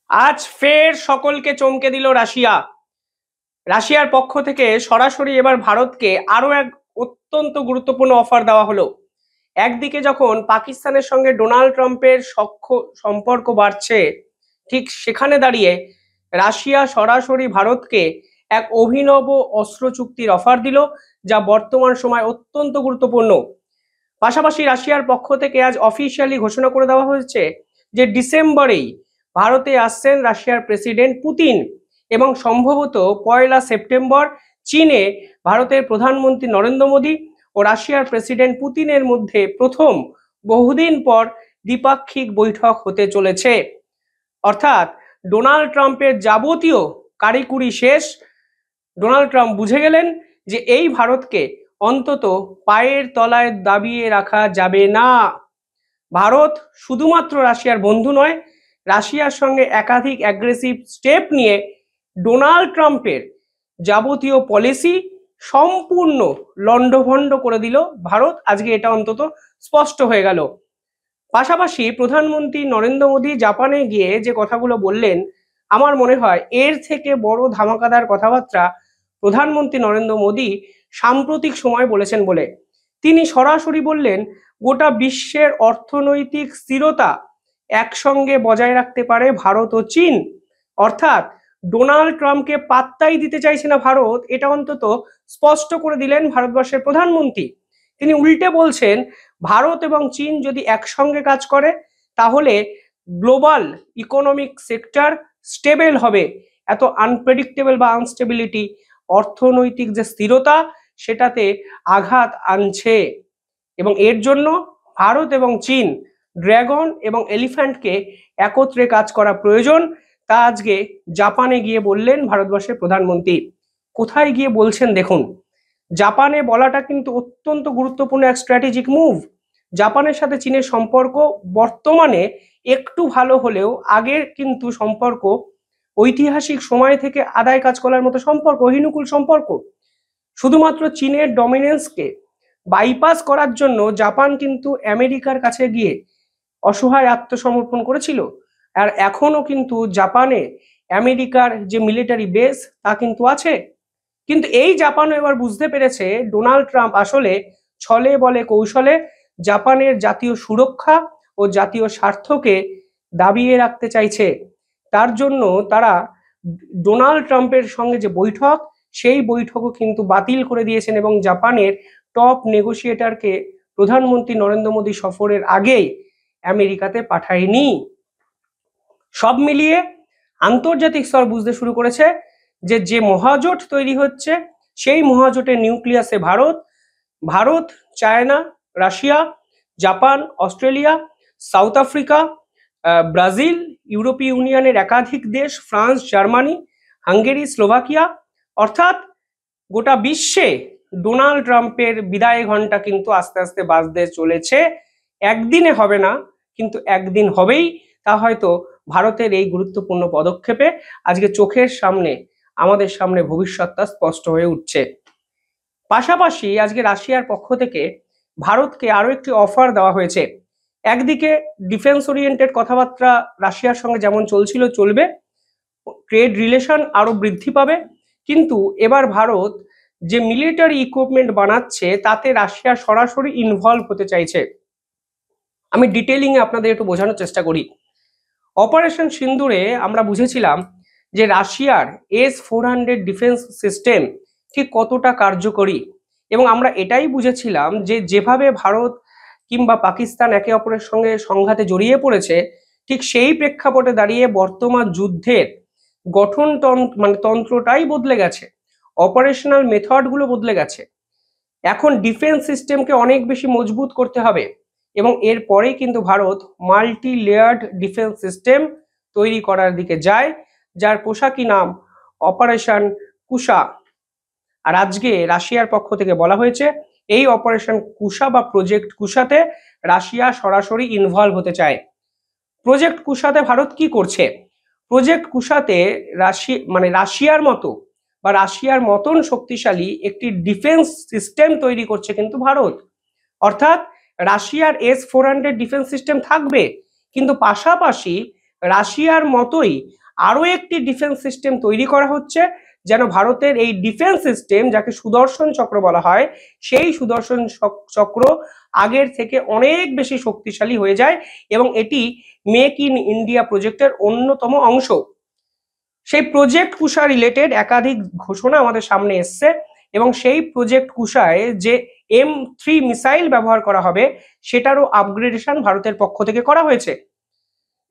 আজ ফের সকলকে চমকে দিল রাশিয়া। রাশিয়ার পক্ষ থেকে সরাসরি এবার ভারতকে আরো এক অত্যন্ত গুরুত্বপূর্ণ অফার দেওয়া হলো। একদিকে যখন পাকিস্তানের সঙ্গে ডোনাল্ড ট্রাম্পের সম্পর্ক বাড়ছে, ঠিক সেখানে দাঁড়িয়ে রাশিয়া সরাসরি ভারতকে এক অভিনব অস্ত্র চুক্তির অফার দিল, যা বর্তমান সময় অত্যন্ত গুরুত্বপূর্ণ। পাশাপাশি রাশিয়ার পক্ষ থেকে আজ অফিসিয়ালি ঘোষণা করে দেওয়া হয়েছে যে ডিসেম্বরেই ভারতে আসছেন রাশিয়ার প্রেসিডেন্ট পুতিন, এবং সম্ভবত 1 সেপ্টেম্বর চীনে ভারতের প্রধানমন্ত্রী নরেন্দ্র মোদী ও রাশিয়ার প্রেসিডেন্ট পুতিনের মধ্যে প্রথম বহুদিন পর দ্বিপাক্ষিক বৈঠক হতে চলেছে। অর্থাৎ ডোনাল্ড ট্রাম্পের যাবতীয় কারিকুরি শেষ। ডোনাল্ড ট্রাম্প বুঝে গেলেন যে এই ভারতকে অন্তত পায়ের তলায় দাবিয়ে রাখা যাবে না। ভারত শুধুমাত্র রাশিয়ার বন্ধু নয়, রাশিয়ার সঙ্গে একাধিক অ্যাগ্রেসিভ স্টেপ নিয়ে ডোনাল্ড ট্রাম্পের যাবতীয় পলিসি সম্পূর্ণ লণ্ডভণ্ড করে দিল ভারত। আজকে এটা অন্তত স্পষ্ট হয়ে গেল। পাশাপাশি প্রধানমন্ত্রী নরেন্দ্র মোদী জাপানে গিয়ে যে কথাগুলো বললেন, আমার মনে হয় এর থেকে বড় ধামাকাদার কথাবার্তা প্রধানমন্ত্রী নরেন্দ্র মোদী সাম্প্রতিক সময় বলেছেন বলে। তিনি সরাসরি বললেন, গোটা বিশ্বের অর্থনৈতিক স্থিরতা একসঙ্গে বজায় রাখতে পারে ভারত ও চীন। অর্থাৎ ডোনাল্ড ট্রাম্পকে পাত্তাই দিতে চাইছে না ভারত, এটা অন্তত স্পষ্ট করে দিলেন ভারতবর্ষের প্রধানমন্ত্রী। তিনি উল্টে বলছেন, ভারত এবং চীন যদি একসঙ্গে কাজ করে তাহলে গ্লোবাল ইকোনমিক সেক্টর স্টেবল হবে। এত আনপ্রেডিক্টেবল বা আনস্টেবিলিটি অর্থনৈতিক যে স্থিরতা সেটাতে আঘাত আনছে, এবং এর জন্য ভারত এবং চীন ড্রাগন এবং এলিফ্যান্টকে একত্রে কাজ করা প্রয়োজন। তা আজকে জাপানে গিয়ে বললেন ভারতবর্ষের প্রধানমন্ত্রী। কোথায় গিয়ে বলছেন দেখুন। জাপানে বলাটা কিন্তু অত্যন্ত গুরুত্বপূর্ণ এক স্ট্র্যাটেজিক মুভ। জাপানের সাথে চীনের সম্পর্ক বর্তমানে একটু ভালো হলেও আগের কিন্তু সম্পর্ক ঐতিহাসিক সময় থেকে আদায় কাজ করার মতো সম্পর্ক, অহিনুকুল সম্পর্ক। শুধুমাত্র চীনের ডমিনেন্সকে বাইপাস করার জন্য জাপান কিন্তু আমেরিকার কাছে গিয়ে অসহায় আত্মসমর্পণ করেছিল। আর এখনো কিন্তু জাপানে আমেরিকার যে মিলিটারি বেস তা কিন্তু আছে। কিন্তু এই জাপানও এবার বুঝতে পেরেছে ডোনাল্ড ট্রাম্প আসলে ছলে বলে কৌশলে জাপানের জাতীয় সুরক্ষা ও জাতীয় স্বার্থকে দাবিয়ে রাখতে চাইছে। তার জন্য তারা ডোনাল্ড ট্রাম্পের সঙ্গে যে বৈঠক, সেই বৈঠকও কিন্তু বাতিল করে দিয়েছেন, এবং জাপানের টপ নেগোসিয়েটরকে প্রধানমন্ত্রী নরেন্দ্র মোদী সফরের আগেই আমেরিকাতে পাঠায়নি। সব মিলিয়ে আন্তর্জাতিক স্তর বুঝতে শুরু করেছে যে যে মহাজোট তৈরি হচ্ছে, সেই মহাজোটের নিউক্লিয়াসে Bharat, China, Russia, Japan, Australia, South Africa, Brazil, ইউরোপীয় ইউনিয়নের একাধিক দেশ, ফ্রান্স, জার্মানি, হাঙ্গেরি, স্লোভাকিয়া। অর্থাৎ গোটা বিশ্বে ডোনাল্ড ট্রাম্পের বিদায় ঘন্টা কিন্তু আস্তে আস্তে বাজতে চলেছে। একদিনে হবে না, কিন্তু একদিন হবেই। তা হয়তো ভারতের এই গুরুত্বপূর্ণ পদক্ষেপে আজকে চোখের সামনে, আমাদের সামনে ভবিষ্যৎটা স্পষ্ট হয়ে উঠছে। পাশাপাশি আজকে রাশিয়ার পক্ষ থেকে ভারতকে আরো একটি অফার দেওয়া হয়েছে। একদিকে ডিফেন্স ওরিয়েন্টেড কথাবার্তা রাশিয়ার সঙ্গে যেমন চলছিল চলবে, ট্রেড রিলেশন আরো বৃদ্ধি পাবে, কিন্তু এবার ভারত যে মিলিটারি ইকুইপমেন্ট বানাচ্ছে তাতে রাশিয়া সরাসরি ইনভলভ হতে চাইছে। আমি ডিটেলিং এ আপনাদের একটু বোঝানোর চেষ্টা করি। অপারেশন সিন্দুরে আমরা বুঝেছিলাম যে রাশিয়ার S-400 ডিফেন্স সিস্টেম ঠিক কতটা কার্যকরী, এবং আমরা এটাই বুঝেছিলাম যে যেভাবে ভারত কিংবা পাকিস্তান একে অপরের সঙ্গে সংঘাতে জড়িয়ে পড়েছে, ঠিক সেই প্রেক্ষাপটে দাঁড়িয়ে বর্তমান যুদ্ধের গঠন তন্ত্রটাই বদলে গেছে, অপারেশনাল মেথডগুলো বদলে গেছে। এখন ডিফেন্স সিস্টেমকে অনেক বেশি মজবুত করতে হবে, এবং এরপরেই কিন্তু Bharat multi layered defence system তৈরি করার দিকে যায়, যার পোশাকি নাম অপারেশন কুশা। আর আজকে রাশিয়ার পক্ষ থেকে বলা হয়েছে এই অপারেশন কুশা বা প্রজেক্ট কুশাতে রাশিয়া সরাসরি ইনভলভ হতে চায়। প্রজেক্ট কুশাতে ভারত কি করছে? প্রজেক্ট কুশাতে রাশিয়ার মতো বা রাশিয়ার মতন শক্তিশালী একটি ডিফেন্স সিস্টেম তৈরি করছে কিন্তু ভারত। অর্থাৎ রাশিয়ার S-400 ডিফেন্স সিস্টেম থাকবে, কিন্তু পাশাপাশি রাশিয়ার মতোই আরো একটি ডিফেন্স সিস্টেম তৈরি করা হচ্ছে, যেন ভারতের এই ডিফেন্স সিস্টেম, যাকে সুদর্শন চক্র বলা হয়, সেই সুদর্শন চক্র আগের থেকে অনেক বেশি শক্তিশালী হয়ে যায় এবং এটি মেক ইন ইন্ডিয়া প্রজেক্টের অন্যতম অংশ। সেই প্রজেক্ট কুশা রিলেটেড একাধিক ঘোষণা আমাদের সামনে এসছে এবং সেই প্রজেক্ট কুশায় যে M3 মিসাইল ব্যবহার করা হবে সেটারও আপগ্রেডেশন ভারতের পক্ষ থেকে করা হয়েছে।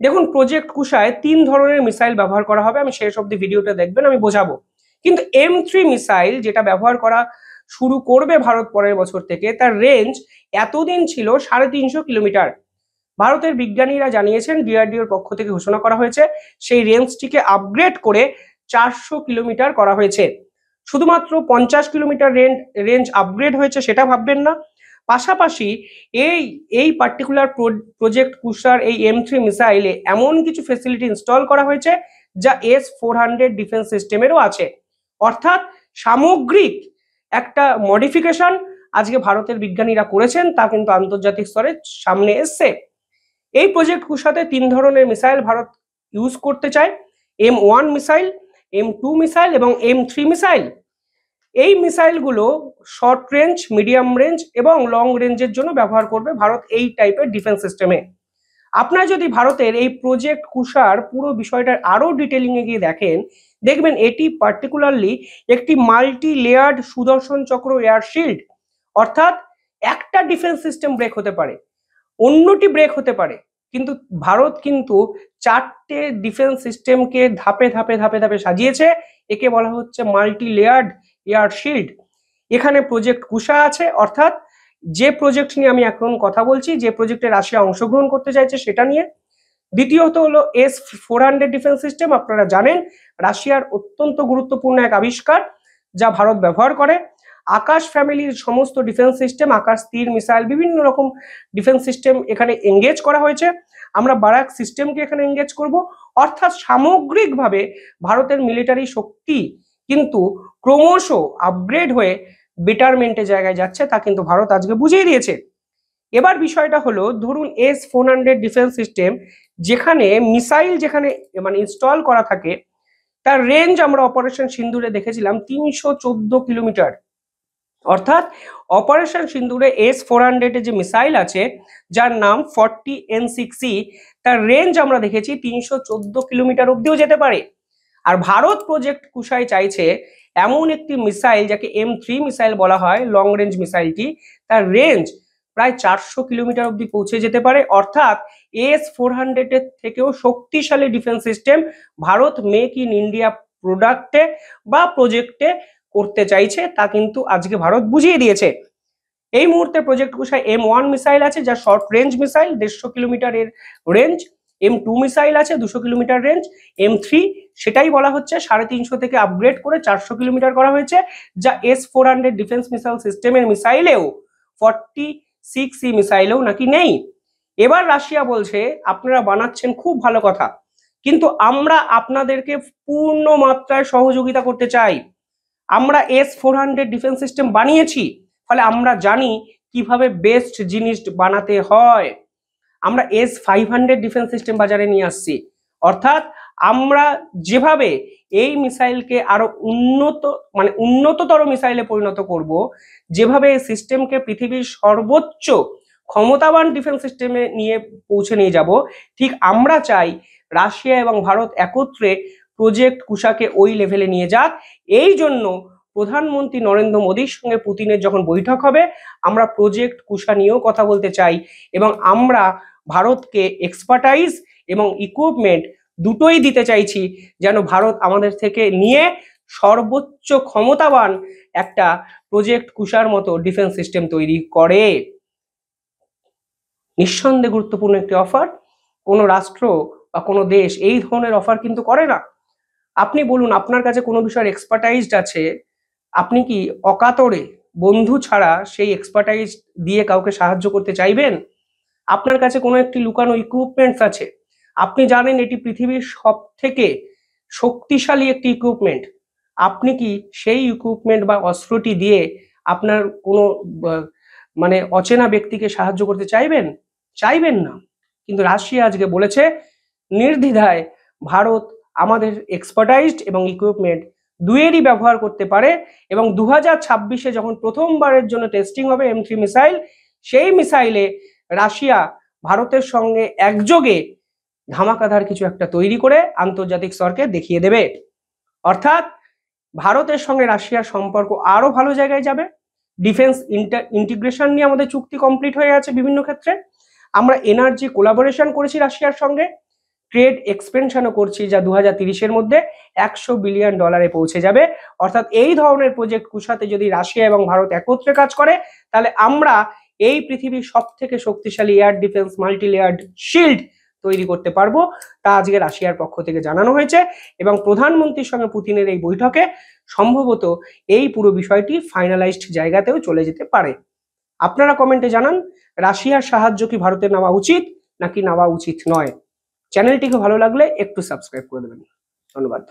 দেখুন, প্রজেক্ট কুশায় 3 ধরনের মিসাইল ব্যবহার করা হবে, আমি শেষ অব্দি ভিডিওটা দেখবেন, আমি বোঝাবো। কিন্তু M3 মিসাইল যেটা ব্যবহার করা শুরু করবে ভারত পরের বছর থেকে, তার রেঞ্জ এতদিন ছিল 350 কিলোমিটার। ভারতের বিজ্ঞানীরা জানিয়েছেন, ডিআরডিওর পক্ষ থেকে ঘোষণা করা হয়েছে, সেই রেঞ্জটিকে আপগ্রেড করে 400 কিলোমিটার করা হয়েছে। শুধুমাত্র 50 কিলোমিটার রেঞ্জ আপগ্রেড হয়েছে সেটা ভাববেন না, পাশাপাশি এই পার্টিকুলার প্রজেক্ট কুশার এই M3 মিসাইলে এমন কিছু ফেসিলিটি ইনস্টল করা হয়েছে যা S-400 ডিফেন্স সিস্টেমেরও আছে। অর্থাৎ সামগ্রিক একটা মডিফিকেশন আজকে ভারতের বিজ্ঞানীরা করেছেন, তা কিন্তু আন্তর্জাতিক স্তরে সামনে এসছে। এই প্রজেক্ট কুশাতে 3 ধরনের মিসাইল ভারত ইউজ করতে চায়, M1 মিসাইল, M2 মিসাইল এবং M3 মিসাইল। এই মিসাইলগুলো শর্ট রেঞ্জ, মিডিয়াম রেঞ্জ এবং লং রেঞ্জের জন্য ব্যবহার করবে ভারত এই টাইপের ডিফেন্স সিস্টেমে। আপনারা যদি ভারতের এই প্রজেক্ট কুশার পুরো বিষয়টার আরো ডিটেলিং এ গিয়ে দেখেন, দেখবেন এটি পার্টিকুলারলি একটি মাল্টি লেয়ার্ড সুদর্শন চক্র এয়ার শিল্ড। অর্থাৎ একটা ডিফেন্স সিস্টেম ব্রেক হতে পারে, অন্যটি ব্রেক হতে পারে, কিন্তু ভারত কিন্তু 4টে ডিফেন্স সিস্টেমকে ধাপে ধাপে ধাপে ধাপে সাজিয়েছে। একে বলা হচ্ছে মাল্টি লেয়ার্ড এয়ার শিল্ড। এখানে প্রজেক্ট কুশা আছে, অর্থাৎ যে প্রজেক্ট নিয়ে আমি এখন কথা বলছি, যে প্রজেক্টে রাশিয়া অংশগ্রহণ করতে চাইছে সেটা নিয়ে। দ্বিতীয়ত হলো S-400 ডিফেন্স সিস্টেম। আপনারা জানেন রাশিয়ার অত্যন্ত গুরুত্বপূর্ণ এক আবিষ্কার যা ভারত ব্যবহার করে। আকাশ ফ্যামিলির সমস্ত ডিফেন্স সিস্টেম, আকাশ তীর মিসাইল, বিভিন্ন রকম ডিফেন্স সিস্টেম এখানে এঙ্গেজ করা হয়েছে। আমরা বারাক সিস্টেমকে এখানে এঙ্গেজ করব। অর্থাৎ সামগ্রিকভাবে ভারতের মিলিটারি শক্তি কিন্তু ক্রমশ আপগ্রেড হয়ে বেটারমেন্টে জায়গায় যাচ্ছে, তা কিন্তু ভারত আজকে বুঝিয়ে দিয়েছে। এবার বিষয়টা হলো, ধরুন S-400 ডিফেন্স সিস্টেম যেখানে মিসাইল যেখানে মানে ইনস্টল করা থাকে, তার রেঞ্জ আমরা অপারেশন সিন্দুরে দেখেছিলাম 314 কিলোমিটার। অর্থাৎ অপারেশন সিন্দুরে S-400 যে মিসাইল আছে, যার নাম 40N6E, তার রেঞ্জ আমরা দেখেছি 314 কিলোমিটার অব্দিও যেতে পারে। আর ভারত প্রজেক্ট কুশায় চাইছে এমন একটি মিসাইল যাকে M3 মিসাইল বলা হয়, লং রেঞ্জ মিসাইলটি, তার রেঞ্জ প্রায় 400 কিলোমিটার অব্দি পৌঁছে যেতে পারে। অর্থাৎ S-400 এর থেকেও শক্তিশালী defence system Bharat make in India প্রোডাক্টে বা প্রজেক্টে করতে চাইছে, তা কিন্তু আজকে ভারত বুঝিয়ে দিয়েছে। এই মুহূর্তে প্রজেক্ট কুশায় M1 মিসাইল আছে, যা শর্ট রেঞ্জ মিসাইল, 150 কিলোমিটারের রেঞ্জ। M2 মিসাইল আছে 200 কিলোমিটার রেঞ্জ। M3 সেটাই বলা হচ্ছে 350 থেকে আপগ্রেড করে 400 কিলোমিটার করা হয়েছে, যা S-400 ডিফেন্স মিসাইল সিস্টেমের মিসাইলেও 46E মিসাইলেও নাকি নেই। এবার রাশিয়া বলছে, আপনারা বানাচ্ছেন খুব ভালো কথা, কিন্তু আমরা আপনাদেরকে পূর্ণ মাত্রায় সহযোগিতা করতে চাই। আমরা S-400 ডিফেন্স সিস্টেম বানিয়েছি, ফলে আমরা জানি কিভাবে বেস্ট জিনিস বানাতে হয়। আমরা S-500 ডিফেন্স সিস্টেম বাজারে নিয়ে আসছি। অর্থাৎ আমরা যেভাবে এই মিসাইলকে আরো উন্নততর মিসাইলে পরিণত করব, যেভাবে এই সিস্টেমকে পৃথিবীর সর্বোচ্চ ক্ষমতাবান ডিফেন্স সিস্টেমে নিয়ে যাব, ঠিক আমরা চাই রাশিয়া এবং ভারত একত্রে প্রজেক্ট কুশাকে ওই লেভেলে নিয়ে যাক। এই জন্য প্রধানমন্ত্রী নরেন্দ্র মোদীর সঙ্গে পুতিনের যখন বৈঠক হবে, আমরা প্রজেক্ট কুশা নিয়েও কথা বলতে চাই এবং আমরা ভারতকে এক্সপার্টাইজ এবং ইকুইপমেন্ট দুটোই দিতে চাইছি, যেন ভারত আমাদের থেকে নিয়ে সর্বোচ্চ ক্ষমতাবান একটা প্রজেক্ট কুশার মতো ডিফেন্স সিস্টেম তৈরি করে। নিঃসন্দেহে গুরুত্বপূর্ণ একটি অফার। কোনো রাষ্ট্র বা কোনো দেশ এই ধরনের অফার কিন্তু করে না। আপনি বলুন, আপনার কাছে কোনো বিষয়ের এক্সপার্টাইজড আছে, আপনি কি অকাতরে বন্ধু ছাড়া সেই এক্সপার্টাইজ দিয়ে কাউকে সাহায্য করতে চাইবেন? আপনার কাছে কোনো একটি লুকানো ইকুইপমেন্টস আছে, আপনি জানেন এটি পৃথিবীর সব থেকে শক্তিশালী একটি ইকুইপমেন্ট, আপনি কি সেই ইকুইপমেন্ট বা অস্ত্রটি দিয়ে আপনার কোনো অচেনা ব্যক্তিকে সাহায্য করতে চাইবেন? চাইবেন না। কিন্তু রাশিয়া আজকে বলেছে নির্দ্বিধায় ভারত আমাদের এক্সপার্টাইজড এবং ইকুইপমেন্ট দুয়েরই ব্যবহার করতে পারে, এবং 2026-এ যখন প্রথমবারের জন্য টেস্টিং হবে M3 মিসাইল, সেই মিসাইলে রাশিয়া ভারতের সঙ্গে একযোগে ধামাকাধার কিছু একটা তৈরি করে আন্তর্জাতিক স্তরকে দেখিয়ে দেবে। অর্থাৎ ভারতের সঙ্গে রাশিয়ার সম্পর্ক আরো ভালো জায়গায় যাবে। ডিফেন্স ইন্টিগ্রেশন নিয়ে আমাদের চুক্তি কমপ্লিট হয়ে গেছে বিভিন্ন ক্ষেত্রে। আমরা এনার্জি কোলাবোরেশন করেছি রাশিয়ার সঙ্গে, ট্রেড এক্সপেনশনও করছি, যা 2030-এর মধ্যে $100 বিলিয়ন পৌঁছে যাবে। অর্থাৎ এই ধরনের প্রজেক্ট কুশাতে যদি রাশিয়া এবং ভারত একত্রে কাজ করে, তাহলে আমরা এই পৃথিবীর সব থেকে শক্তিশালী air defence multi layered shield তৈরি করতে পারবো, তা আজকে রাশিয়ার পক্ষ থেকে জানানো হয়েছে। এবং প্রধানমন্ত্রীর সঙ্গে পুতিনের এই বৈঠকে সম্ভবত এই পুরো বিষয়টি ফাইনালাইজড জায়গাতেও চলে যেতে পারে। আপনারা কমেন্টে জানান, রাশিয়ার সাহায্য কি ভারতের নেওয়া উচিত নাকি নেওয়া উচিত নয়। চ্যানেলটিকে ভালো লাগলে একটু সাবস্ক্রাইব করে দেবেন। ধন্যবাদ।